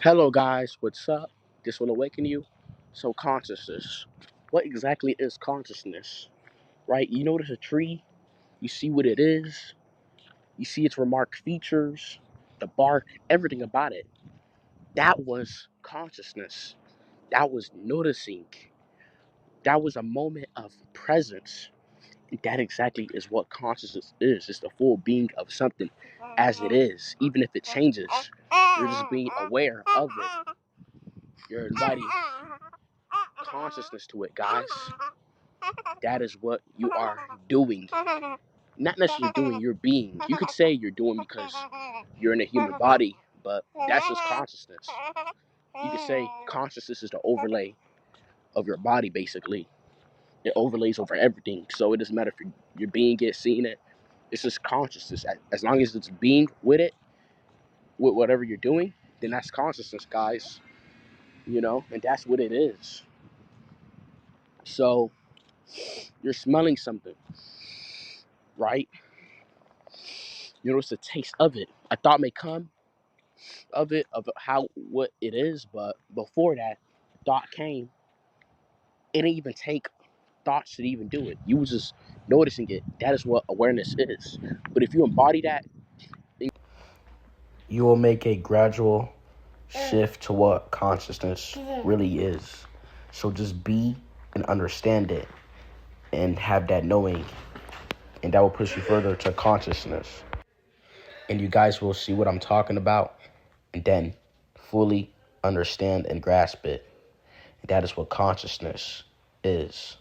Hello, guys. What's up? This will awaken you. So, consciousness. What exactly is consciousness? Right? You notice a tree, you see what it is, you see its remarked features, the bark, everything about it. That was consciousness. That was noticing. That was a moment of presence. And that exactly is what consciousness is. It's the full being of something as it is, even if it changes. You're just being aware of it. You're inviting consciousness to it, guys. That is what you are doing. Not necessarily doing, you're being. You could say you're doing because you're in a human body, but that's just consciousness. You could say consciousness is the overlay of your body, basically. It overlays over everything. So it doesn't matter if you're being it, seeing it. It's just consciousness. As long as it's being with it, with whatever you're doing, then that's consciousness, guys. And that's what it is. So you're smelling something, right? You notice the taste of it. A thought may come of it, of how what it is, but before that thought came, it didn't even take thoughts to even do it. You was just noticing it. That is what awareness is. But if you embody that, you will make a gradual shift to what consciousness really is. So just be and understand it and have that knowing, and that will push you further to consciousness. And you guys will see what I'm talking about and then fully understand and grasp it. That is what consciousness is.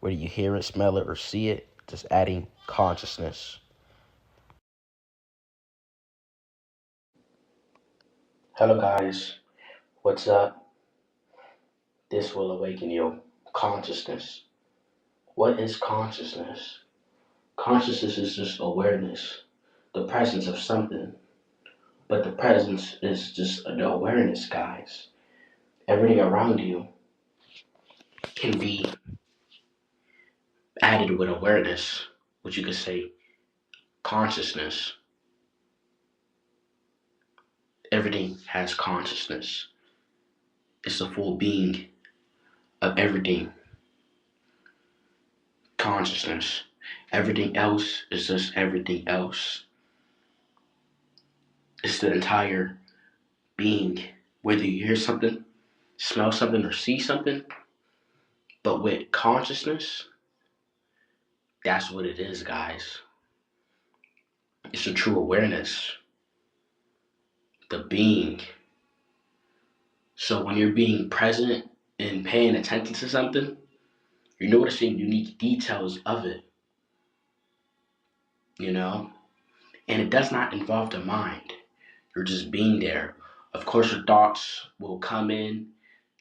Whether you hear it, smell it, or see it, just adding consciousness. Hello, guys. What's up? This will awaken your consciousness. What is consciousness? Consciousness is just awareness, the presence of something. But the presence is just the awareness, guys. Everything around you can be added with awareness, which you could say consciousness. Everything has consciousness. It's the full being of everything. Consciousness. Everything else is just everything else. It's the entire being. Whether you hear something, smell something, or see something, but with consciousness, that's what it is, guys. It's a true awareness. The being. So when you're being present and paying attention to something, you're noticing unique details of it, you know? And it does not involve the mind. You're just being there. Of course, your thoughts will come in,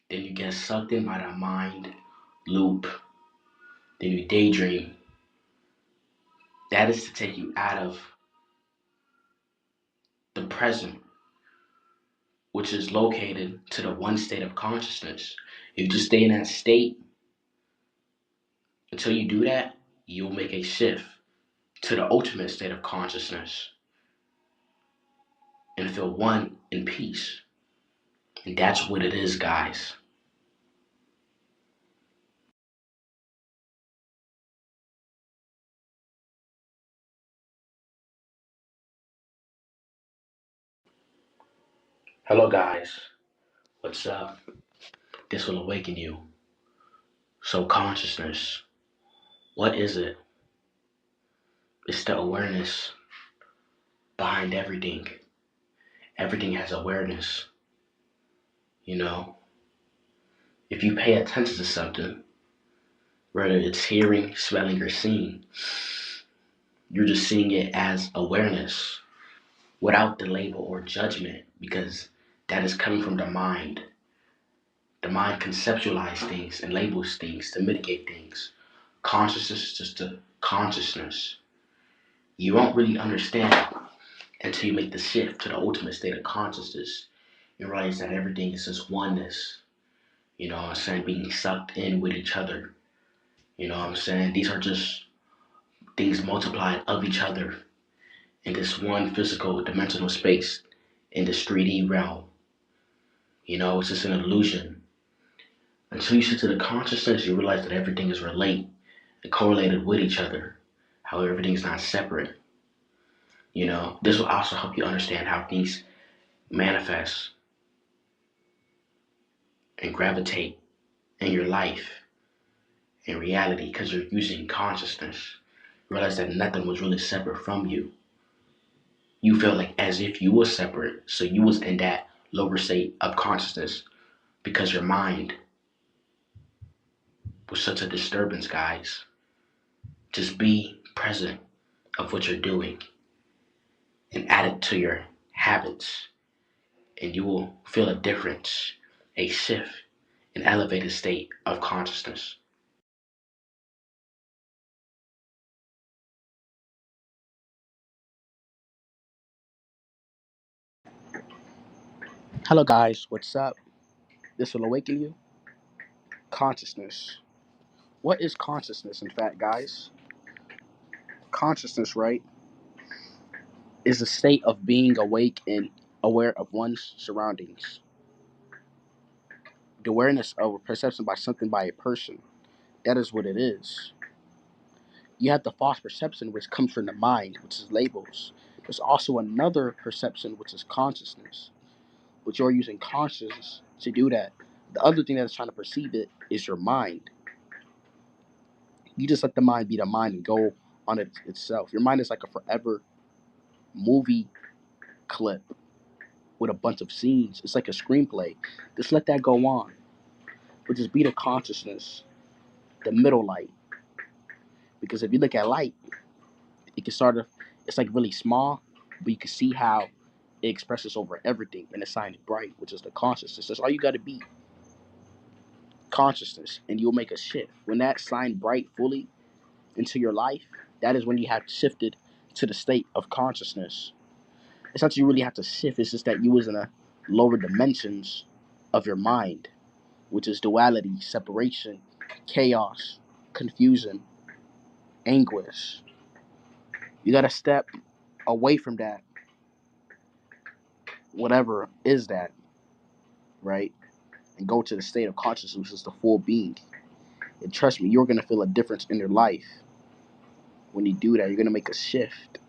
then you get sucked in by that mind loop, then you daydream. That is to take you out of the present, which is located to the one state of consciousness. If you just stay in that state, until you do that, you'll make a shift to the ultimate state of consciousness and feel one in peace. And that's what it is, guys. Hello, guys. What's up? This will awaken you. So, consciousness, what is it? It's the awareness behind everything. Everything has awareness, you know? If you pay attention to something, whether it's hearing, smelling, or seeing, you're just seeing it as awareness without the label or judgment, because that is coming from the mind. The mind conceptualizes things and labels things to mitigate things. Consciousness is just a consciousness. You won't really understand until you make the shift to the ultimate state of consciousness and realize that everything is just oneness. You know what I'm saying? Being sucked in with each other. You know what I'm saying? These are just things multiplied of each other in this one physical dimensional space in this 3D realm. It's just an illusion. Until you sit to the consciousness, you realize that everything is related and correlated with each other. How everything is not separate. This will also help you understand how things manifest and gravitate in your life, in reality, because you're using consciousness. Realize that nothing was really separate from you. You felt like as if you were separate, so you was in that lower state of consciousness because your mind was such a disturbance, guys. Just be present of what you're doing and add it to your habits, and you will feel a difference, a shift, an elevated state of consciousness. Hello, guys. What's up? This will awaken you. Consciousness. What is consciousness, in fact, guys? Consciousness, right, is a state of being awake and aware of one's surroundings. The awareness of a perception by something by a person. That is what it is. You have the false perception, which comes from the mind, which is labels. There's also another perception, which is consciousness, which you're using consciousness to do that. The other thing that's trying to perceive it is your mind. You just let the mind be the mind and go on it itself. Your mind is like a forever movie clip with a bunch of scenes. It's like a screenplay. Just let that go on. But just be the consciousness, the middle light. Because if you look at light, it can sort of, it's like really small, but you can see how it expresses over everything and it's shining bright, which is the consciousness. That's all you got to be, consciousness, and you'll make a shift. When that shine bright fully into your life, that is when you have shifted to the state of consciousness. It's not that you really have to shift, it's just that you was in a lower dimensions of your mind, which is duality, separation, chaos, confusion, anguish. You got to step away from that, whatever is that, right? And go to the state of consciousness, which is the full being. And trust me, you're going to feel a difference in your life. When you do that, you're going to make a shift.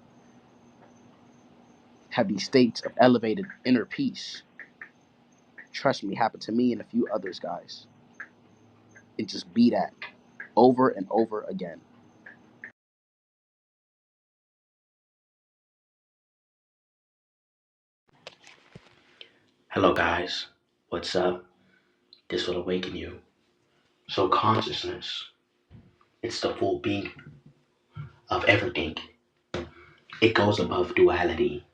Have these states of elevated inner peace. Trust me, happened to me and a few others, guys. And just be that over and over again. Hello, guys. What's up? This will awaken you. So, consciousness, it's the full being of everything. It goes above duality.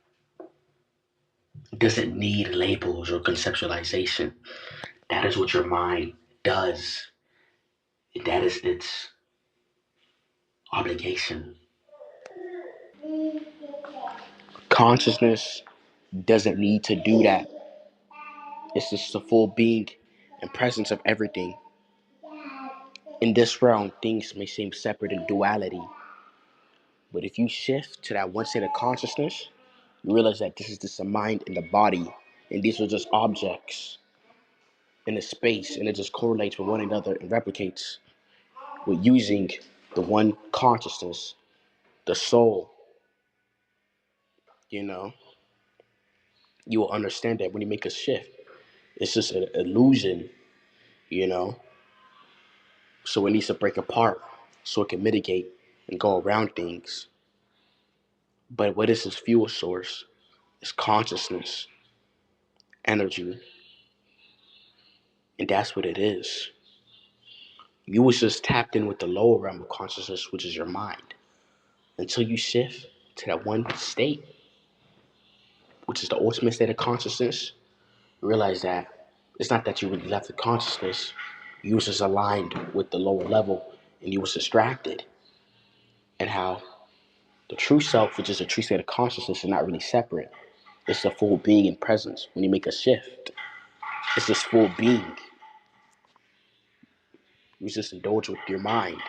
It doesn't need labels or conceptualization. That is what your mind does. That is its obligation. Consciousness doesn't need to do that. It's just the full being and presence of everything. In this realm, things may seem separate in duality, but if you shift to that one state of consciousness, you realize that this is just a mind and the body, and these are just objects in a space, and it just correlates with one another and replicates with using the one consciousness, the soul. You know, you will understand that when you make a shift, it's just an illusion. You know, so it needs to break apart so it can mitigate and go around things. But what is its fuel source? It's consciousness, energy, and that's what it is. You was just tapped in with the lower realm of consciousness, which is your mind. Until you shift to that one state, which is the ultimate state of consciousness, you realize that it's not that you really left the consciousness, you was just aligned with the lower level and you was distracted. And how the true self, which is a true state of consciousness, is not really separate. It's the full being and presence. When you make a shift, it's this full being. You just indulge with your mind.